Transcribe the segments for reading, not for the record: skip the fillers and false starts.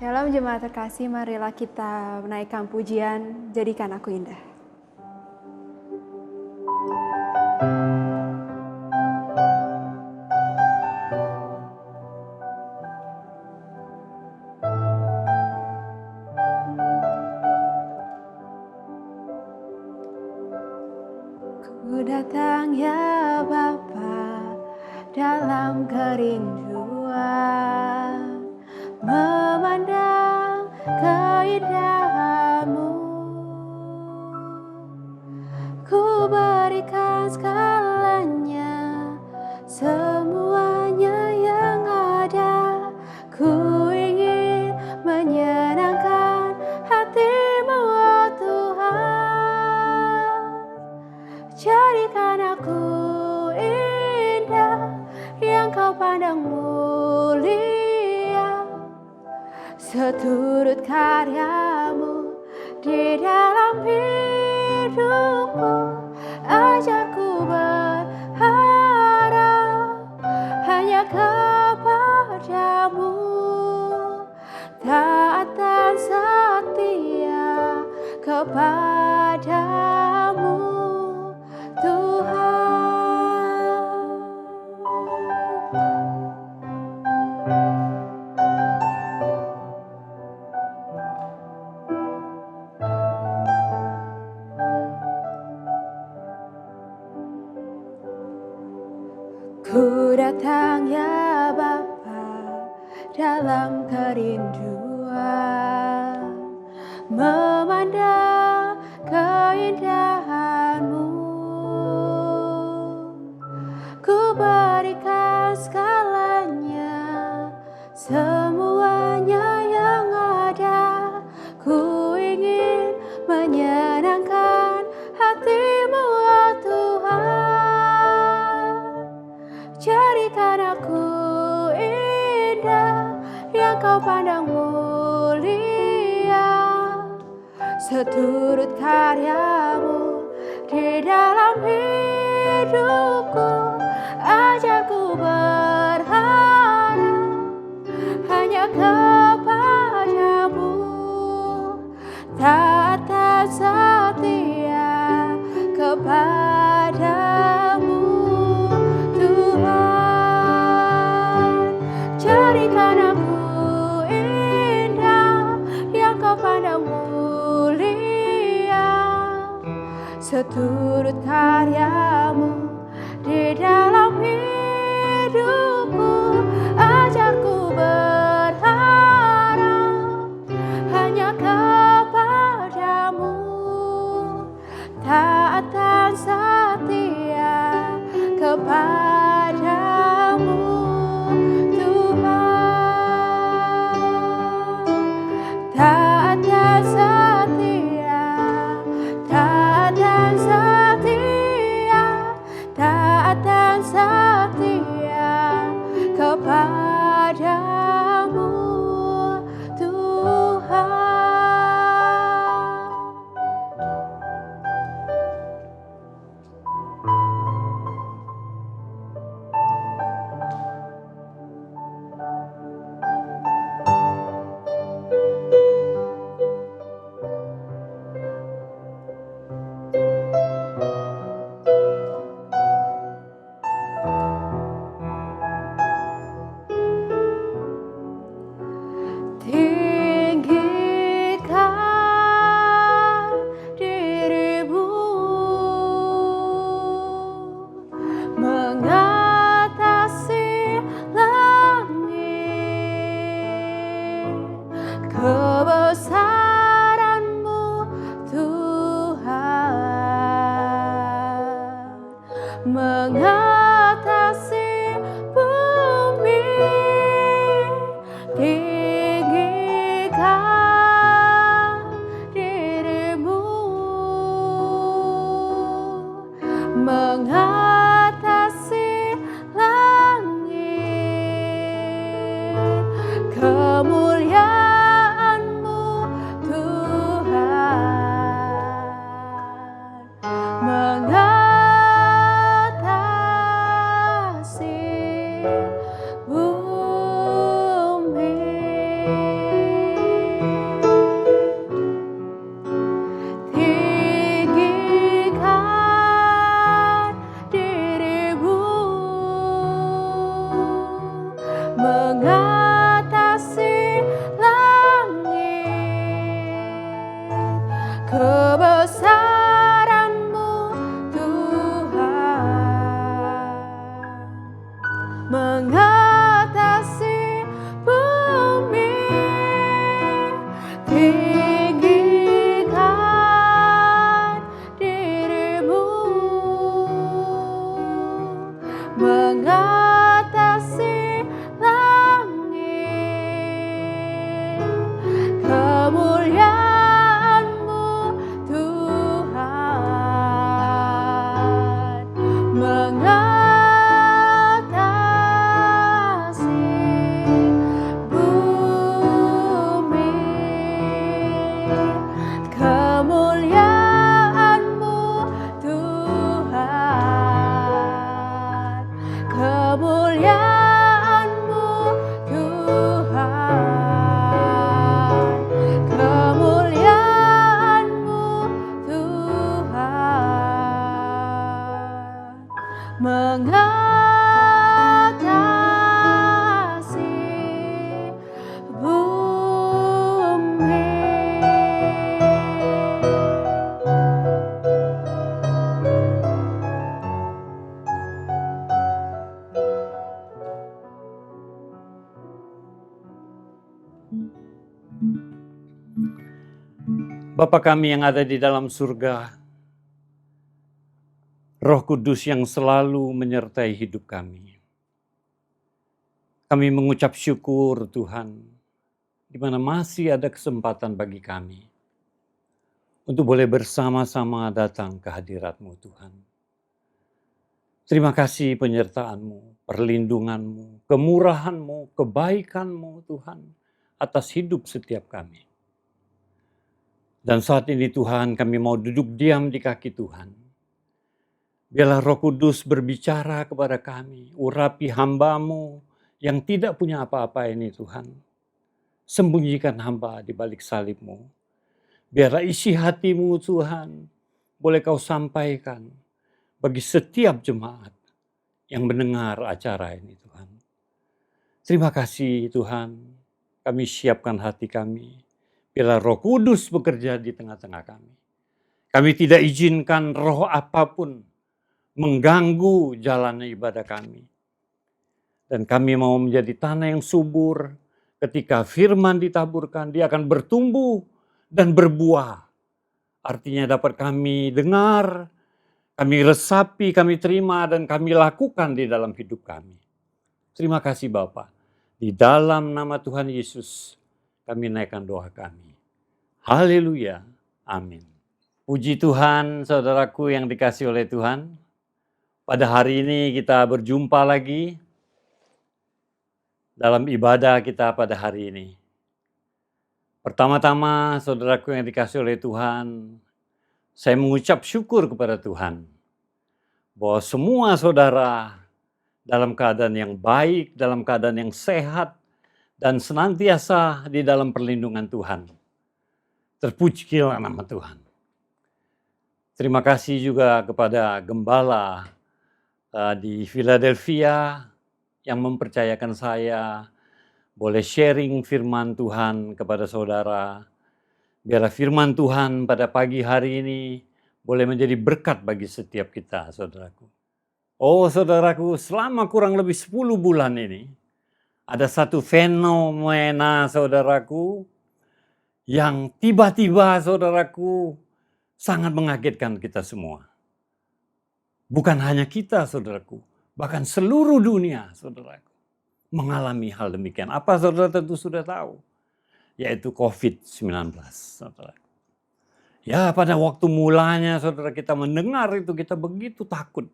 Shalom jemaat terkasih, marilah kita menaikkan pujian, jadikan aku indah. Ku datang ya Bapa dalam kerinduan, memandang keindahan-Mu. Ku berikan segalanya, semuanya yang ada. Ku ingin menyenangkan hati-Mu, oh Tuhan. Jadikan aku indah, yang Kau pandang mulia, seturut karya-Mu di dalam hidupku. Ajarku berharap hanya kepada-Mu, taat dan setia kepada-Mu, Tuhan. Ku datang ya Bapa dalam kerinduan, memandang keindahan-Mu. Ku berikan segalanya, semuanya yang ada. Ku ingin menyenangkan hati-Mu, oh Tuhan. Jadikan aku indah, yang Kau pandang mulia, seturut karya-Mu di dalam hidupku. Ajarku berharap hanya kepada-Mu, taat dan setia kepada-Mu, Tuhan. Jadikan aku indah, yang Kau pandang mulia, seturut karya-Mu di dalam hidupku. Ajarku berharap hanya kepada-Mu, taat dan setia kepada-Mu, Tuhan. Taat dan setia, taat dan setia, taat dan setia kepada-Mu, Tuhan. Tinggikan diri-Mu mengatasi langit, kebesaran-Mu Tuhan, mengatasi bumi. Tinggikan diri-Mu mengatasi langit, kemuliaan-Mu Tuhan, mengatasi bumi. mengatasi langit. Kebesaran-Mu Tuhan mengatasi bumi. Tinggikan diri-Mu mengatasi langit. Kemuliaan-Mu Tuhan mengatasi bumi. Kemuliaan-Mu Tuhan, kemuliaan-Mu Tuhan, kemuliaan-Mu Tuhan mengatasi bumi. Bapa kami yang ada di dalam surga, Roh Kudus yang selalu menyertai hidup kami. Kami mengucap syukur Tuhan, di mana masih ada kesempatan bagi kami untuk boleh bersama-sama datang ke hadirat-Mu Tuhan. Terima kasih penyertaan-Mu, perlindungan-Mu, kemurahan-Mu, kebaikan-Mu Tuhan atas hidup setiap kami. Dan saat ini Tuhan, kami mau duduk diam di kaki Tuhan. Biarlah Roh Kudus berbicara kepada kami, urapi hamba-Mu yang tidak punya apa-apa ini Tuhan. Sembunyikan hamba di balik salib-Mu. Biarlah isi hati-Mu Tuhan, boleh Kau sampaikan bagi setiap jemaat yang mendengar acara ini Tuhan. Terima kasih Tuhan, kami siapkan hati kami. Biarlah Roh Kudus bekerja di tengah-tengah kami. Kami tidak izinkan roh apapun mengganggu jalannya ibadah kami. Dan kami mau menjadi tanah yang subur. Ketika firman ditaburkan, dia akan bertumbuh dan berbuah. Artinya dapat kami dengar, kami resapi, kami terima, dan kami lakukan di dalam hidup kami. Terima kasih Bapa. Di dalam nama Tuhan Yesus, kami naikkan doa kami. Haleluya. Amin. Puji Tuhan, saudaraku yang dikasihi oleh Tuhan. Pada hari ini kita berjumpa lagi dalam ibadah kita pada hari ini. Pertama-tama, saudaraku yang dikasihi oleh Tuhan, saya mengucap syukur kepada Tuhan bahwa semua saudara dalam keadaan yang baik, dalam keadaan yang sehat, dan senantiasa di dalam perlindungan Tuhan. Terpujilah nama Tuhan. Terima kasih juga kepada gembala di Philadelphia yang mempercayakan saya boleh sharing firman Tuhan kepada saudara. Biarlah firman Tuhan pada pagi hari ini boleh menjadi berkat bagi setiap kita, saudaraku. Oh saudaraku, selama kurang lebih 10 bulan ini, ada satu fenomena saudaraku, yang tiba-tiba saudaraku sangat mengagetkan kita semua. Bukan hanya kita saudaraku, bahkan seluruh dunia saudaraku mengalami hal demikian. Apa saudara tentu sudah tahu, yaitu COVID-19 saudaraku. Ya pada waktu mulanya saudara kita mendengar itu kita begitu takut,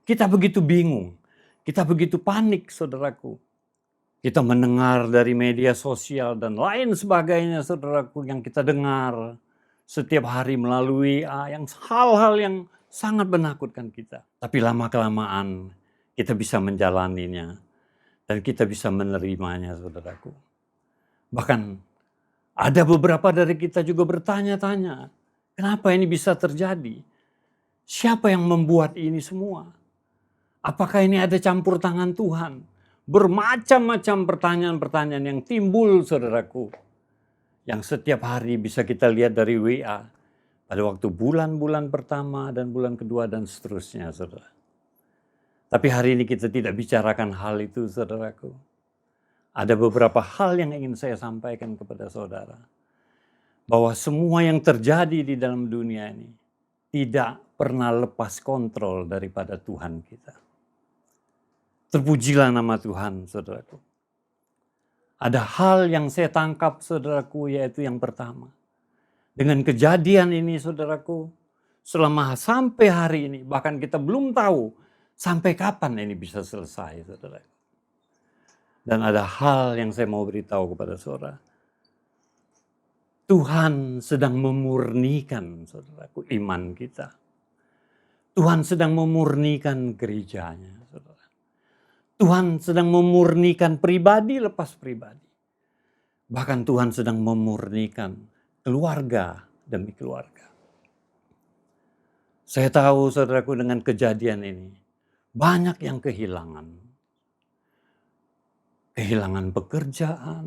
kita begitu bingung, kita begitu panik saudaraku. Kita mendengar dari media sosial dan lain sebagainya saudaraku yang kita dengar setiap hari melalui yang hal-hal yang sangat menakutkan kita. Tapi lama-kelamaan kita bisa menjalaninya dan kita bisa menerimanya saudaraku. Bahkan ada beberapa dari kita juga bertanya-tanya, kenapa ini bisa terjadi? Siapa yang membuat ini semua? Apakah ini ada campur tangan Tuhan? bermacam-macam pertanyaan-pertanyaan yang timbul, saudaraku. Yang setiap hari bisa kita lihat dari WA. Pada waktu bulan-bulan pertama dan bulan kedua dan seterusnya, saudara. Tapi hari ini kita tidak bicarakan hal itu, saudaraku. Ada beberapa hal yang ingin saya sampaikan kepada saudara. Bahwa semua yang terjadi di dalam dunia ini tidak pernah lepas kontrol daripada Tuhan kita. Terpujilah nama Tuhan, saudaraku. Ada hal yang saya tangkap, saudaraku, yaitu yang pertama. Dengan kejadian ini, saudaraku, selama sampai hari ini, bahkan kita belum tahu sampai kapan ini bisa selesai, saudaraku. Dan ada hal yang saya mau beritahu kepada saudara. Tuhan sedang memurnikan, saudaraku, iman kita. Tuhan sedang memurnikan gerejanya, saudara. Tuhan sedang memurnikan pribadi lepas pribadi. Bahkan Tuhan sedang memurnikan keluarga demi keluarga. Saya tahu, saudaraku, dengan kejadian ini, banyak yang kehilangan. Kehilangan pekerjaan,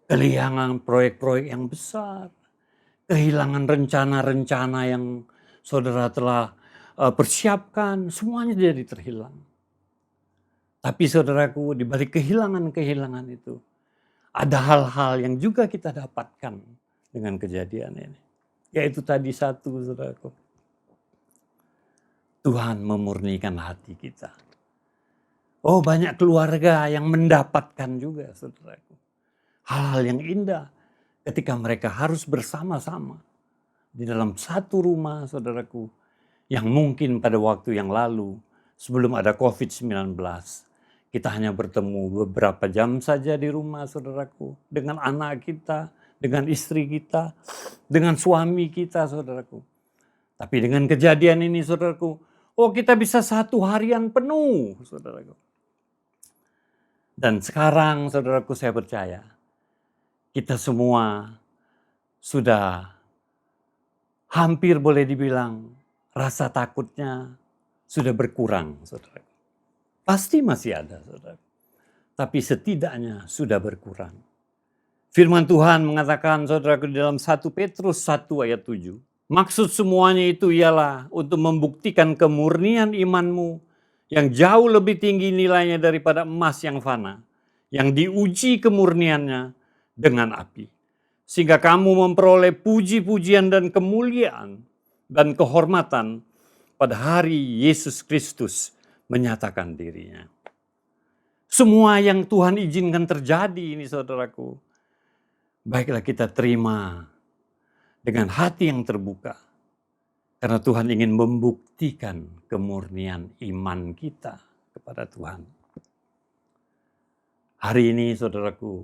kehilangan proyek-proyek yang besar, kehilangan rencana-rencana yang saudara telah persiapkan, semuanya jadi terhilang. Tapi saudaraku, di balik kehilangan-kehilangan itu, ada hal-hal yang juga kita dapatkan dengan kejadian ini. Yaitu tadi satu, saudaraku. Tuhan memurnikan hati kita. Oh, banyak keluarga yang mendapatkan juga, saudaraku. Hal-hal yang indah ketika mereka harus bersama-sama di dalam satu rumah, saudaraku, yang mungkin pada waktu yang lalu sebelum ada COVID-19 kita hanya bertemu beberapa jam saja di rumah, saudaraku, dengan anak kita, dengan istri kita, dengan suami kita, saudaraku. Tapi dengan kejadian ini, saudaraku, oh, kita bisa 1 harian penuh, saudaraku. Dan sekarang, saudaraku, saya percaya kita semua sudah hampir boleh dibilang rasa takutnya sudah berkurang, saudaraku. Pasti masih ada, saudaraku. Tapi setidaknya sudah berkurang. Firman Tuhan mengatakan, saudaraku, di dalam 1 Petrus 1 ayat 7. Maksud semuanya itu ialah untuk membuktikan kemurnian imanmu yang jauh lebih tinggi nilainya daripada emas yang fana, yang diuji kemurniannya dengan api. Sehingga kamu memperoleh puji-pujian dan kemuliaan dan kehormatan pada hari Yesus Kristus menyatakan dirinya. Semua yang Tuhan izinkan terjadi ini, saudaraku, baiklah kita terima dengan hati yang terbuka. Karena Tuhan ingin membuktikan kemurnian iman kita kepada Tuhan. Hari ini, saudaraku,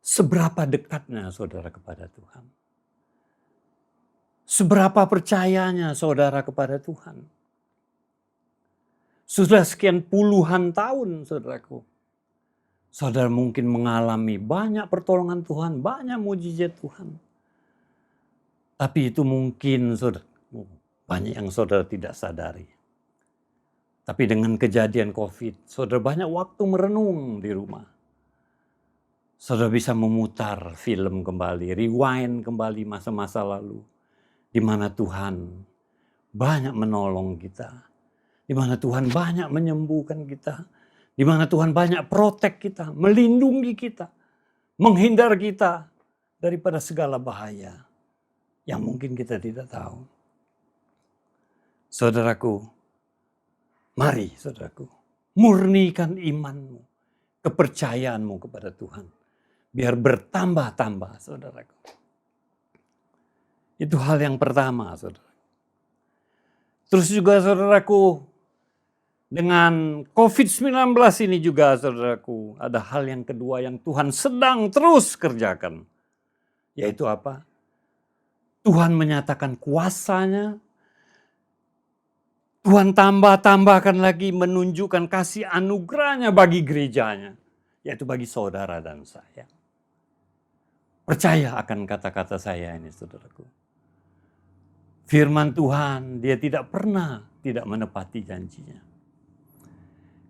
seberapa dekatnya saudara kepada Tuhan? Seberapa percayanya saudara kepada Tuhan? Sudah sekian puluhan tahun, saudaraku, saudara mungkin mengalami banyak pertolongan Tuhan, banyak mujizat Tuhan. Tapi itu mungkin saudara, banyak yang saudara tidak sadari. Tapi dengan kejadian COVID, saudara banyak waktu merenung di rumah. Saudara bisa memutar film kembali, rewind kembali masa-masa lalu. Di mana Tuhan banyak menolong kita. Di mana Tuhan banyak menyembuhkan kita. Di mana Tuhan banyak protek kita, melindungi kita. Menghindar kita daripada segala bahaya yang mungkin kita tidak tahu. Saudaraku, mari saudaraku, murnikan imanmu, kepercayaanmu kepada Tuhan. Biar bertambah-tambah, saudaraku. Itu hal yang pertama, saudara. Terus juga, saudaraku, dengan COVID-19 ini juga, saudaraku, ada hal yang kedua yang Tuhan sedang terus kerjakan. Yaitu apa? Tuhan menyatakan kuasanya. Tuhan tambahkan lagi menunjukkan kasih anugerahnya bagi gerejanya. Yaitu bagi saudara dan saya. Percaya akan kata-kata saya ini, saudaraku. Firman Tuhan, dia tidak pernah tidak menepati janjinya.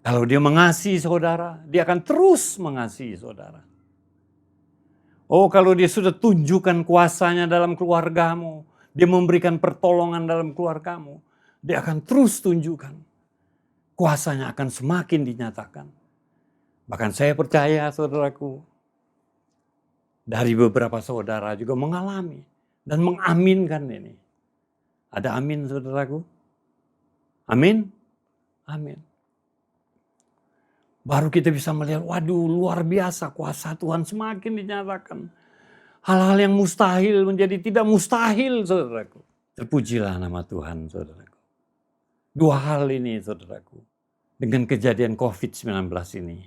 Kalau dia mengasihi saudara, dia akan terus mengasihi saudara. Oh, kalau dia sudah tunjukkan kuasanya dalam keluargamu, dia memberikan pertolongan dalam keluargamu, dia akan terus tunjukkan. Kuasanya akan semakin dinyatakan. Bahkan saya percaya saudaraku, dari beberapa saudara juga mengalami dan mengaminkan ini. Ada amin saudaraku? Amin? Amin. Baru kita bisa melihat, waduh luar biasa kuasa Tuhan semakin dinyatakan. Hal-hal yang mustahil menjadi tidak mustahil saudaraku. Terpujilah nama Tuhan saudaraku. Dua hal ini saudaraku. Dengan kejadian COVID-19 ini.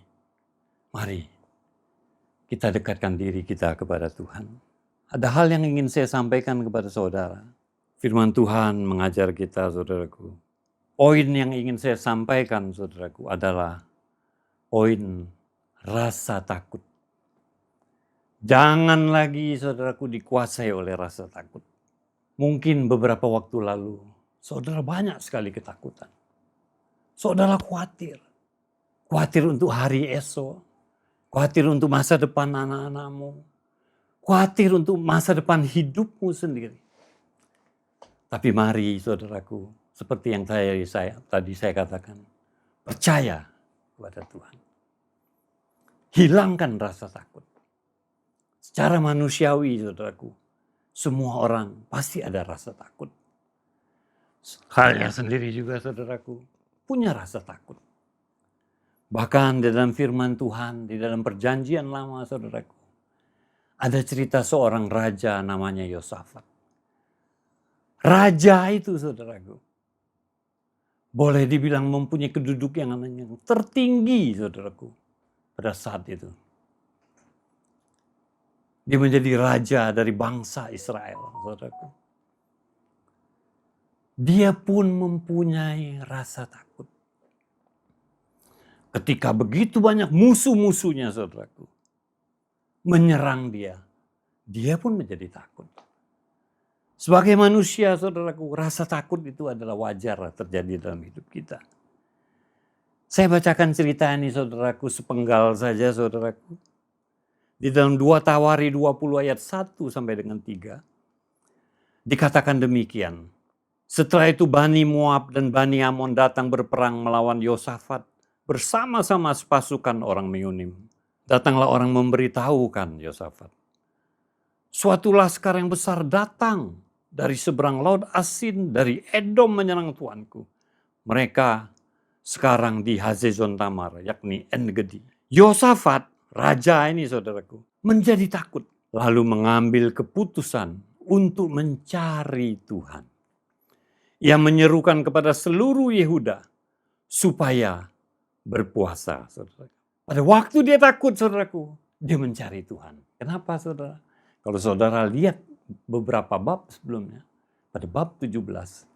Mari kita dekatkan diri kita kepada Tuhan. Ada hal yang ingin saya sampaikan kepada saudara. Firman Tuhan mengajar kita saudaraku. Poin yang ingin saya sampaikan saudaraku adalah poin rasa takut. Jangan lagi saudaraku dikuasai oleh rasa takut. Mungkin beberapa waktu lalu saudara banyak sekali ketakutan. Saudara khawatir. Khawatir untuk hari esok. Khawatir untuk masa depan anak-anakmu. Khawatir untuk masa depan hidupmu sendiri. Tapi mari saudaraku, seperti yang tadi saya katakan, percaya kepada Tuhan. Hilangkan rasa takut. Secara manusiawi saudaraku, semua orang pasti ada rasa takut. Saya sendiri juga saudaraku, punya rasa takut. Bahkan di dalam firman Tuhan, di dalam perjanjian lama saudaraku, ada cerita seorang raja namanya Yosafat. Raja itu saudaraku, boleh dibilang mempunyai kedudukan yang tertinggi saudaraku pada saat itu. Dia menjadi raja dari bangsa Israel saudaraku. Dia pun mempunyai rasa takut. Ketika begitu banyak musuh-musuhnya saudaraku menyerang dia, dia pun menjadi takut. Sebagai manusia saudaraku, rasa takut itu adalah wajar terjadi dalam hidup kita. Saya bacakan cerita ini saudaraku sepenggal saja saudaraku. Di dalam 2 Tawari 20 ayat 1 sampai dengan 3. Dikatakan demikian. Setelah itu Bani Moab dan Bani Amon datang berperang melawan Yosafat bersama-sama sepasukan orang Meonim. Datanglah orang memberitahukan Yosafat. Suatu laskar yang besar datang dari seberang laut Asin, dari Edom menyerang tuanku. Mereka sekarang di Hazezon Tamar, yakni En-Gedi. Yosafat, raja ini saudaraku, menjadi takut. Lalu mengambil keputusan untuk mencari Tuhan. Ia menyerukan kepada seluruh Yehuda supaya berpuasa, saudara. Pada waktu dia takut, saudaraku, dia mencari Tuhan. Kenapa, saudara? Kalau saudara lihat beberapa bab sebelumnya, pada bab 17,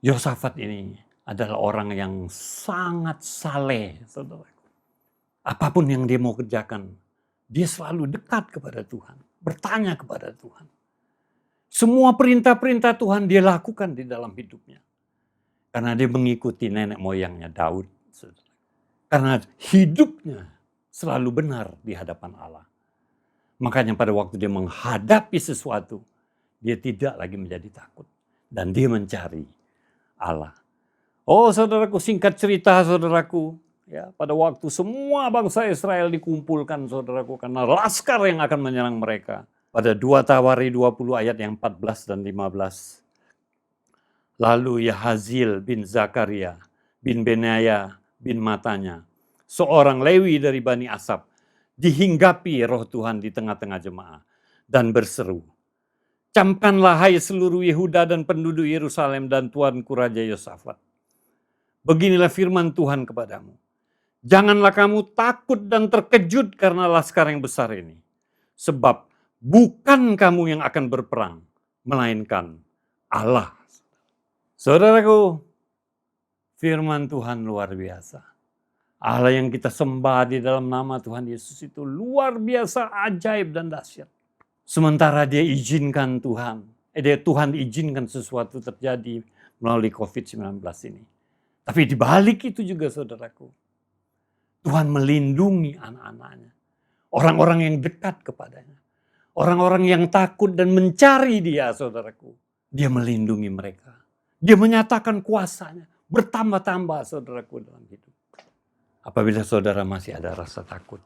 Yosafat ini adalah orang yang sangat saleh, saudaraku. Apapun yang dia mau kerjakan, dia selalu dekat kepada Tuhan, bertanya kepada Tuhan. Semua perintah-perintah Tuhan dia lakukan di dalam hidupnya. Karena dia mengikuti nenek moyangnya Daud, saudara. Karena hidupnya selalu benar di hadapan Allah. Makanya pada waktu dia menghadapi sesuatu, dia tidak lagi menjadi takut. Dan dia mencari Allah. Oh saudaraku, singkat cerita saudaraku. Ya, pada waktu semua bangsa Israel dikumpulkan saudaraku. Karena laskar yang akan menyerang mereka. Pada 2 Tawari 20 ayat yang 14 dan 15. Lalu Yahazil bin Zakaria bin Benaya bin Matanya, seorang Lewi dari Bani Asaf, dihinggapi roh Tuhan di tengah-tengah jemaah dan berseru, "Camkanlah hai seluruh Yehuda dan penduduk Yerusalem dan tuanku Raja Yosafat. Beginilah firman Tuhan kepadamu. Janganlah kamu takut dan terkejut karena laskar yang besar ini. Sebab bukan kamu yang akan berperang, melainkan Allah." Saudaraku, firman Tuhan luar biasa. Allah yang kita sembah di dalam nama Tuhan Yesus itu luar biasa, ajaib dan dahsyat. Sementara dia izinkan Tuhan izinkan sesuatu terjadi melalui COVID-19 ini. Tapi di balik itu juga saudaraku, Tuhan melindungi anak-anaknya. Orang-orang yang dekat kepadanya. Orang-orang yang takut dan mencari dia, saudaraku. Dia melindungi mereka. Dia menyatakan kuasanya. Bertambah-tambah, saudaraku, dalam hidup. Apabila saudara masih ada rasa takut,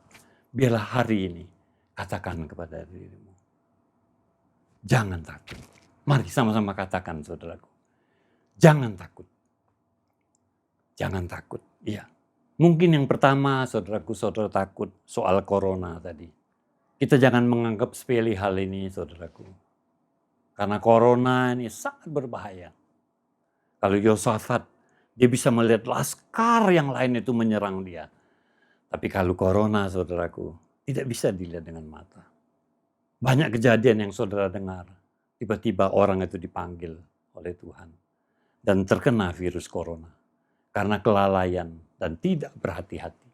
biarlah hari ini katakan kepada dirimu. Jangan takut. Mari sama-sama katakan, saudaraku. Jangan takut. Jangan takut. Iya. Mungkin yang pertama, saudaraku, saudara takut soal corona tadi. Kita jangan menganggap sepele hal ini, saudaraku. Karena corona ini sangat berbahaya. Kalau Yosafat, dia bisa melihat laskar yang lain itu menyerang dia. Tapi kalau corona, saudaraku, tidak bisa dilihat dengan mata. Banyak kejadian yang saudara dengar. Tiba-tiba orang itu dipanggil oleh Tuhan. Dan terkena virus corona. Karena kelalaian dan tidak berhati-hati.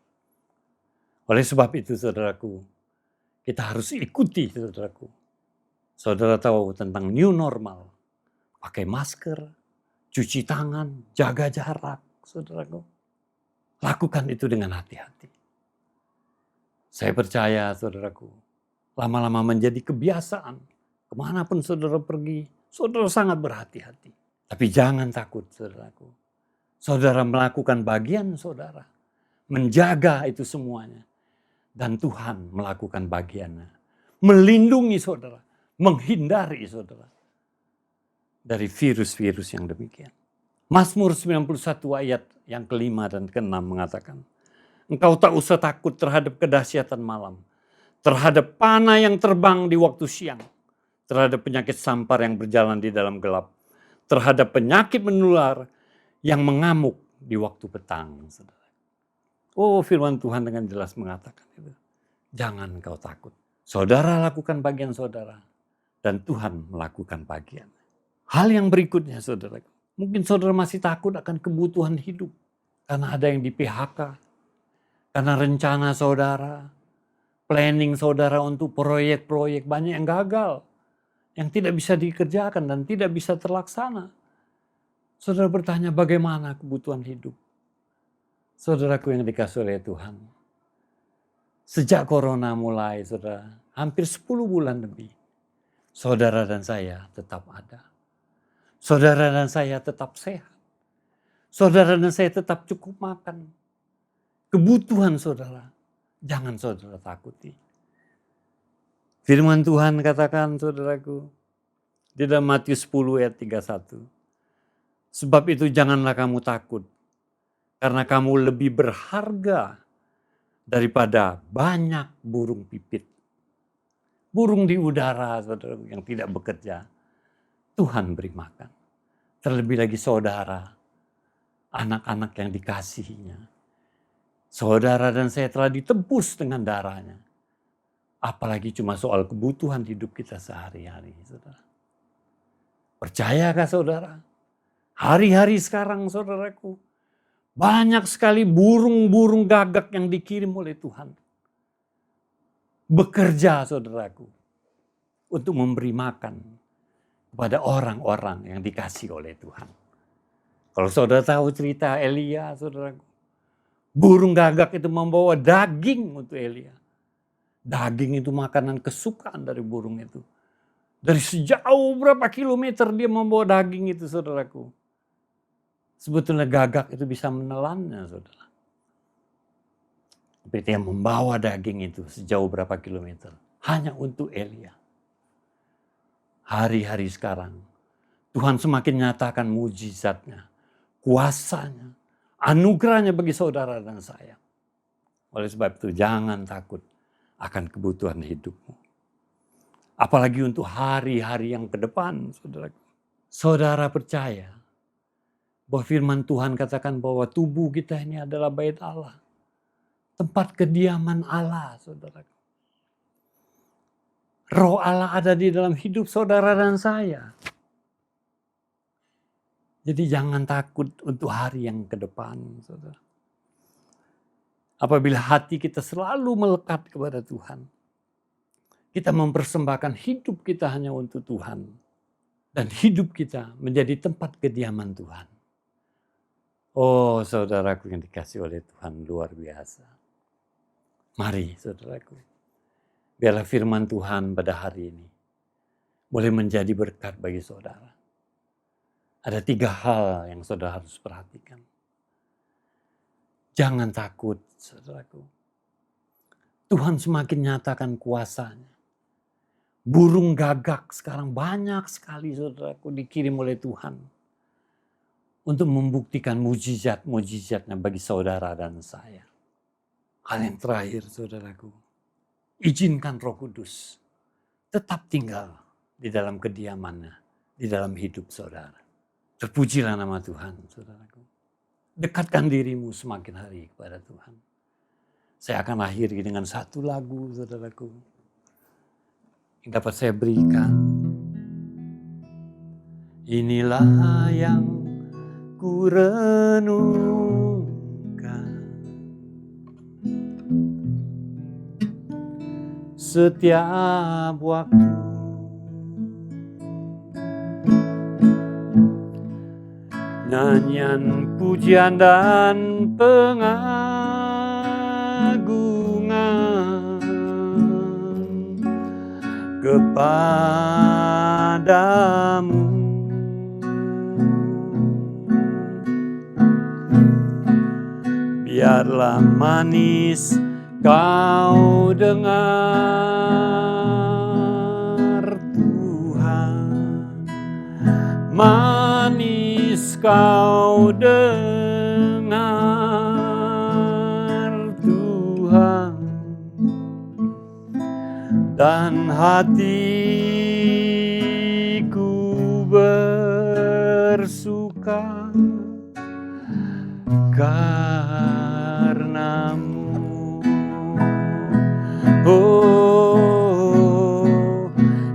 Oleh sebab itu, saudaraku, kita harus ikuti, saudaraku. Saudara tahu tentang new normal. Pakai masker, cuci tangan, jaga jarak, saudaraku. Lakukan itu dengan hati-hati. Saya percaya, saudaraku, lama-lama menjadi kebiasaan. Kemanapun saudara pergi, saudara sangat berhati-hati. Tapi jangan takut, saudaraku. Saudara melakukan bagian saudara. Menjaga itu semuanya. Dan Tuhan melakukan bagiannya. Melindungi saudara. Menghindari saudara. Dari virus-virus yang demikian. Mazmur 91 ayat yang kelima dan keenam mengatakan. Engkau tak usah takut terhadap kedahsyatan malam. Terhadap panah yang terbang di waktu siang. Terhadap penyakit sampar yang berjalan di dalam gelap. Terhadap penyakit menular yang mengamuk di waktu petang. Saudara. Oh, firman Tuhan dengan jelas mengatakan itu. Jangan kau takut. Saudara lakukan bagian saudara. Dan Tuhan melakukan bagian. Hal yang berikutnya, saudara. Mungkin saudara masih takut akan kebutuhan hidup. Karena ada yang di PHK. Karena rencana saudara. Planning saudara untuk proyek-proyek banyak yang gagal. Yang tidak bisa dikerjakan dan tidak bisa terlaksana. Saudara bertanya bagaimana kebutuhan hidup. Saudaraku yang dikasihi oleh Tuhan. Sejak corona mulai, saudara, hampir 10 bulan lebih. Saudara dan saya tetap ada. Saudara dan saya tetap sehat. Saudara dan saya tetap cukup makan. Kebutuhan saudara, jangan saudara takuti. Firman Tuhan katakan, saudaraku, di dalam Matius 10 ayat 31. Sebab itu janganlah kamu takut, karena kamu lebih berharga daripada banyak burung pipit. Burung di udara, saudara yang tidak bekerja, Tuhan beri makan. Terlebih lagi saudara, anak-anak yang dikasihinya. Saudara dan saya telah ditebus dengan darahnya. Apalagi cuma soal kebutuhan hidup kita sehari-hari, saudara. Percayakah saudara? Hari-hari sekarang, saudaraku, banyak sekali burung-burung gagak yang dikirim oleh Tuhan. Bekerja, saudaraku, untuk memberi makan kepada orang-orang yang dikasih oleh Tuhan. Kalau saudara tahu cerita Elia, saudaraku, burung gagak itu membawa daging untuk Elia. Daging itu makanan kesukaan dari burung itu. Dari sejauh berapa kilometer dia membawa daging itu, saudaraku. Sebetulnya gagak itu bisa menelannya, saudara. Tapi dia membawa daging itu sejauh berapa kilometer. Hanya untuk Elia. Hari-hari sekarang, Tuhan semakin nyatakan mujizatnya, kuasanya, anugerahnya bagi saudara dan saya. Oleh sebab itu jangan takut akan kebutuhan hidupmu. Apalagi untuk hari-hari yang ke depan, saudara. Saudara percaya bahwa firman Tuhan katakan bahwa tubuh kita ini adalah bait Allah. Tempat kediaman Allah, saudara. Roh Allah ada di dalam hidup saudara dan saya. Jadi jangan takut untuk hari yang ke depan, saudara. Apabila hati kita selalu melekat kepada Tuhan. Kita mempersembahkan hidup kita hanya untuk Tuhan. Dan hidup kita menjadi tempat kediaman Tuhan. Oh, saudaraku yang dikasih oleh Tuhan, luar biasa. Mari saudaraku, biarlah firman Tuhan pada hari ini boleh menjadi berkat bagi saudara. Ada 3 hal yang saudara harus perhatikan. Jangan takut saudaraku. Tuhan semakin nyatakan kuasanya. Burung gagak sekarang banyak sekali saudaraku dikirim oleh Tuhan untuk membuktikan mujizat-mujizatnya bagi saudara dan saya. Hal yang terakhir saudaraku, izinkan Roh Kudus tetap tinggal di dalam kediamannya, di dalam hidup saudara. Terpujilah nama Tuhan saudaraku. Dekatkan dirimu semakin hari kepada Tuhan. Saya akan akhiri dengan satu lagu saudaraku yang dapat saya berikan. Inilah yang ku renungkan setiap waktu. Nyanyian pujian dan pengagungan kepadamu. Biarlah manis kau dengar Tuhan, manis kau dengar Tuhan, dan hatiku bersuka karenamu. Oh,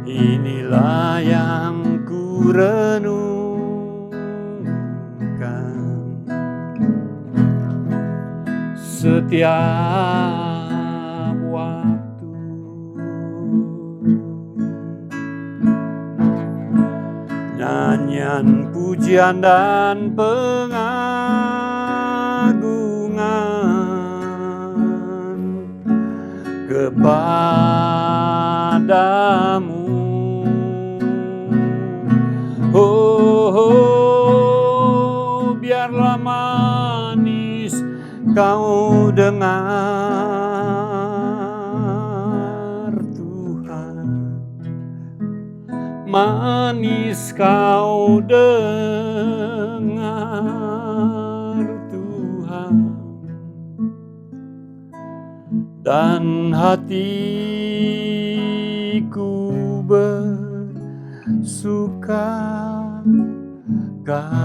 inilah yang ku renungkan setiap waktu. Nyanyian pujian dan pengagungan kepadamu. Oh, biarlah manis kau dengar Tuhan, manis kau dengar Tuhan, dan hatiku bersuka karenamu.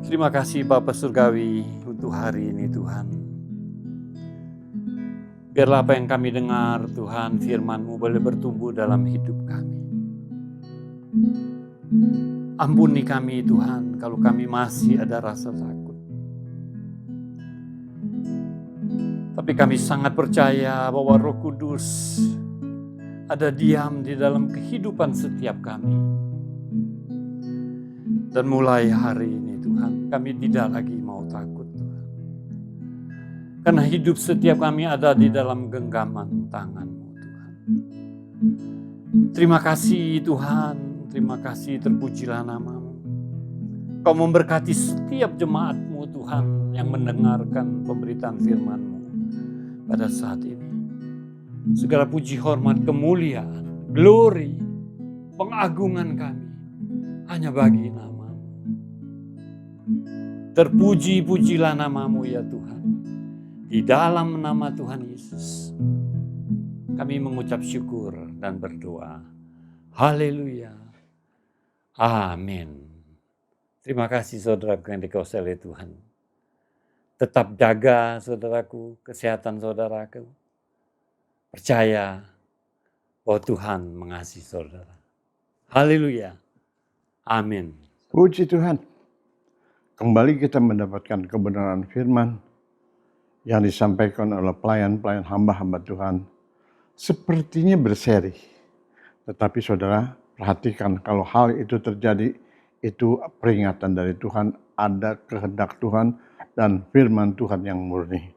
Terima kasih Bapa Surgawi untuk hari ini Tuhan. Biarlah apa yang kami dengar Tuhan, firman-Mu boleh bertumbuh dalam hidup kami. Ampuni kami Tuhan kalau kami masih ada rasa takut. Tapi kami sangat percaya bahwa Roh Kudus ada diam di dalam kehidupan setiap kami. Dan mulai hari ini Tuhan, kami tidak lagi mau takut Tuhan. Karena hidup setiap kami ada di dalam genggaman tangan-Mu Tuhan. Terima kasih Tuhan, terima kasih, terpujilah nama-Mu. Kau memberkati setiap jemaat-Mu Tuhan yang mendengarkan pemberitaan firman-Mu pada saat ini. Segala puji, hormat, kemuliaan, glory, pengagungan kami hanya bagi nama-Mu. Terpuji-pujilah nama-Mu ya Tuhan. Di dalam nama Tuhan Yesus kami mengucap syukur dan berdoa. Haleluya. Amin. Terima kasih saudaraku yang dikasihi oleh Tuhan. Tetap jaga saudaraku, kesehatan saudaraku. Percaya bahwa Tuhan mengasihi saudara. Haleluya. Amin. Puji Tuhan. Kembali kita mendapatkan kebenaran firman yang disampaikan oleh pelayan-pelayan hamba-hamba Tuhan. Sepertinya berseri. Tetapi saudara, Perhatikan kalau hal itu terjadi, itu peringatan dari Tuhan, ada kehendak Tuhan dan firman Tuhan yang murni.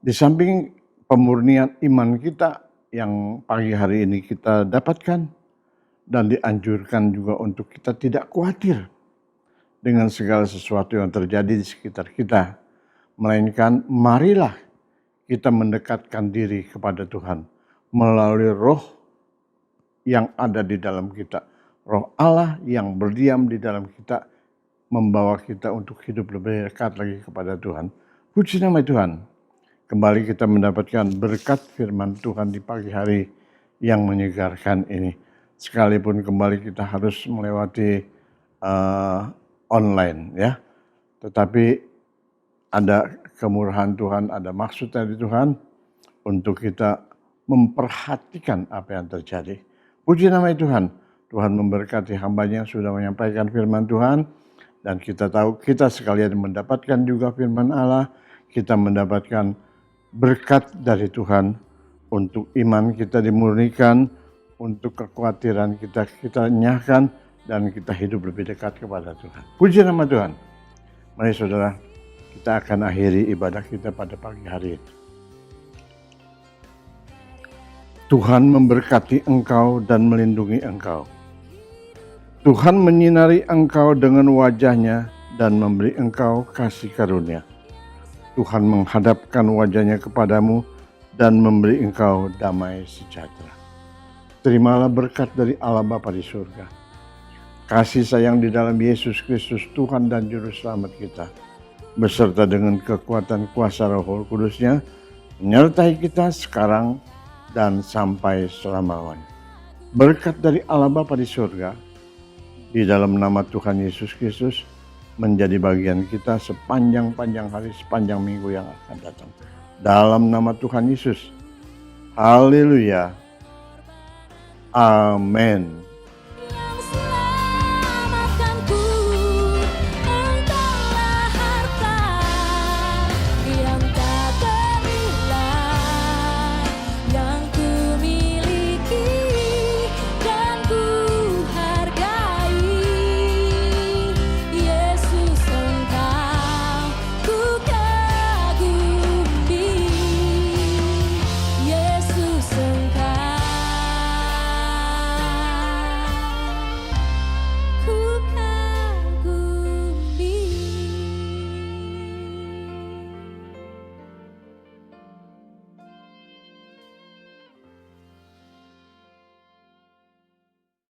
Di samping pemurnian iman kita yang pagi hari ini kita dapatkan, dan dianjurkan juga untuk kita tidak khawatir dengan segala sesuatu yang terjadi di sekitar kita. Melainkan marilah kita mendekatkan diri kepada Tuhan melalui roh yang ada di dalam kita. Roh Allah yang berdiam di dalam kita membawa kita untuk hidup lebih dekat lagi kepada Tuhan. Puji nama Tuhan. Kembali kita mendapatkan berkat firman Tuhan di pagi hari yang menyegarkan ini. Sekalipun kembali kita harus melewati online ya. Tetapi ada kemurahan Tuhan, ada maksud dari Tuhan untuk kita memperhatikan apa yang terjadi. Puji nama Tuhan. Tuhan memberkati hamba-Nya yang sudah menyampaikan firman Tuhan. Dan kita tahu kita sekalian mendapatkan juga firman Allah. Kita mendapatkan berkat dari Tuhan untuk iman kita dimurnikan, untuk kekhawatiran kita nyahkan, dan kita hidup lebih dekat kepada Tuhan. Puji nama Tuhan. Mari saudara, kita akan akhiri ibadah kita pada pagi hari ini. Tuhan memberkati engkau dan melindungi engkau. Tuhan menyinari engkau dengan wajah-Nya dan memberi engkau kasih karunia. Tuhan menghadapkan wajah-Nya kepadamu dan memberi engkau damai sejahtera. Terimalah berkat dari Allah Bapa di surga. Kasih sayang di dalam Yesus Kristus Tuhan dan Juru Selamat kita, beserta dengan kekuatan kuasa Roh Kudus-Nya, menyertai kita sekarang dan sampai selama-lamanya. Berkat dari Allah Bapa di surga, di dalam nama Tuhan Yesus Kristus, menjadi bagian kita sepanjang-panjang hari, sepanjang minggu yang akan datang. Dalam nama Tuhan Yesus. Haleluya. Amin.